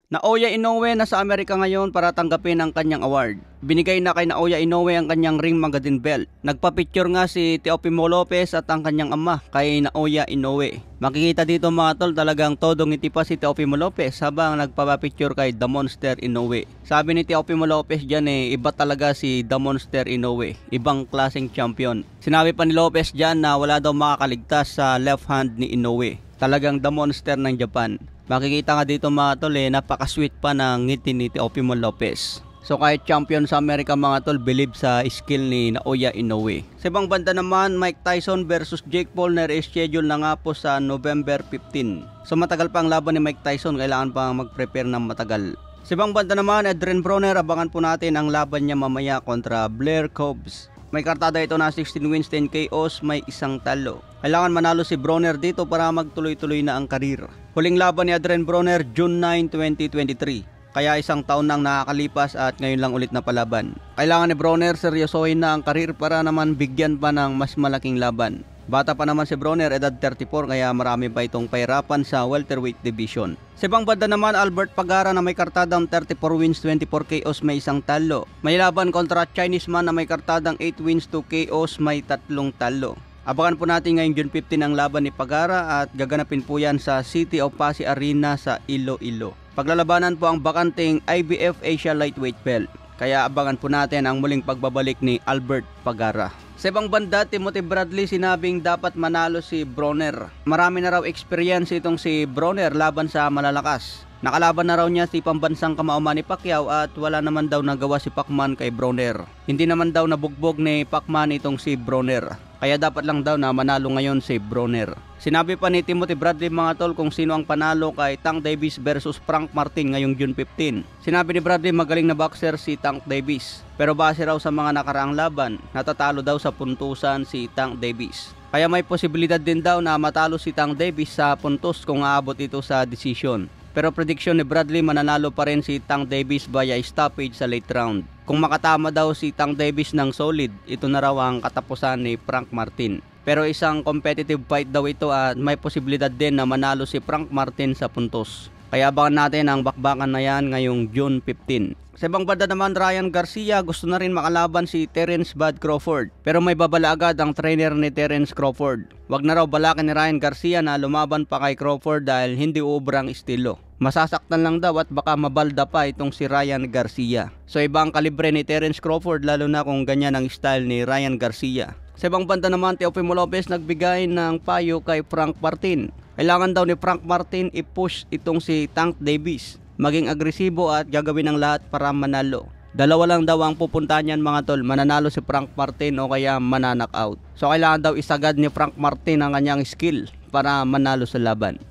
Naoya Inoue na sa Amerika ngayon para tanggapin ang kanyang award. Binigay na kay Naoya Inoue ang kanyang ring magazine belt. Nagpa-picture nga si Teofimo Lopez at ang kanyang ama kay Naoya Inoue. Makikita dito mga tol, talagang todong ngiti pa si Teofimo Lopez habang nagpa-picture kay The Monster Inoue. Sabi ni Teofimo Lopez dyan iba talaga si The Monster Inoue. Ibang klaseng champion. Sinabi pa ni Lopez dyan na wala daw makakaligtas sa left hand ni Inoue. Talagang The Monster ng Japan. Makikita nga dito mga tol napaka-sweet pa ng ngiti ni Teofimo Lopez. So kahit champion sa Amerika mga tol, believe sa skill ni Naoya Inoue. Sa ibang banda naman, Mike Tyson versus Jake Paul na reschedule na nga po sa November 15. So matagal pa ang laban ni Mike Tyson, kailangan pa mag-prepare ng matagal. Sa ibang banda naman, Adrian Broner, abangan po natin ang laban niya mamaya kontra Blair Cobbs. May kartada ito na 16 wins, 10 KOs, may isang talo. Kailangan manalo si Broner dito para magtuloy-tuloy na ang karir. Huling laban ni Adrian Broner, June 9, 2023. Kaya isang taon nang nakakalipas at ngayon lang ulit na palaban. Kailangan ni Broner seryosohin na ang karir para naman bigyan pa ng mas malaking laban. Bata pa naman si Broner, edad 34, kaya marami pa itong pahirapan sa welterweight division. Sa ibang banda naman, Albert Pagara na may kartadang 34 wins, 24 KOs, may isang talo. May laban kontra Chinese man na may kartadang 8 wins, 2 KOs, may 3 talo. Abangan po natin ngayong June 15 ang laban ni Pagara at gaganapin po yan sa City of Pasig Arena sa Iloilo. Paglalabanan po ang bakanting IBF Asia Lightweight Belt. Kaya abangan po natin ang muling pagbabalik ni Albert Pagara. Sa ibang banda, Timothy Bradley sinabing dapat manalo si Broner. Marami na raw experience itong si Broner laban sa malalakas. Nakalaban na raw niya si pambansang kamao Manny Pacquiao at wala naman daw nagawa si Pacman kay Broner. Hindi naman daw nabugbog ni Pacman itong si Broner. Kaya dapat lang daw na manalo ngayon si Broner. Sinabi pa ni Timothy Bradley mga tol kung sino ang panalo kay Tank Davis versus Frank Martin ngayong June 15. Sinabi ni Bradley magaling na boxer si Tank Davis. Pero base raw sa mga nakaraang laban, natatalo daw sa puntusan si Tank Davis. Kaya may posibilidad din daw na matalo si Tank Davis sa puntos kung aabot ito sa decision. Pero prediction ni Bradley, mananalo pa rin si Tank Davis via stoppage sa late round. Kung makatama daw si Tank Davis ng solid, ito na raw ang katapusan ni Frank Martin. Pero isang competitive fight daw ito at may posibilidad din na manalo si Frank Martin sa puntos. Kaya abangan natin ang bakbakan na yan ngayong June 15. Sa ibang banda naman, Ryan Garcia gusto na rin makalaban si Terence Bud Crawford. Pero may babala agad ang trainer ni Terence Crawford. Wag na raw balakin ni Ryan Garcia na lumaban pa kay Crawford dahil hindi uobrang estilo. Masasaktan lang daw at baka mabalda pa itong si Ryan Garcia. So ibang kalibre ni Terence Crawford lalo na kung ganyan ang style ni Ryan Garcia. Sa ibang banda naman, Teofimo Lopez nagbigay ng payo kay Frank Martin. Kailangan daw ni Frank Martin i-push itong si Tank Davis. Maging agresibo at gagawin ng lahat para manalo. Dalawa lang daw ang pupuntahan niyan mga tol, mananalo si Frank Martin o kaya mananockout. So kailangan daw isagad ni Frank Martin ang kanyang skill para manalo sa laban.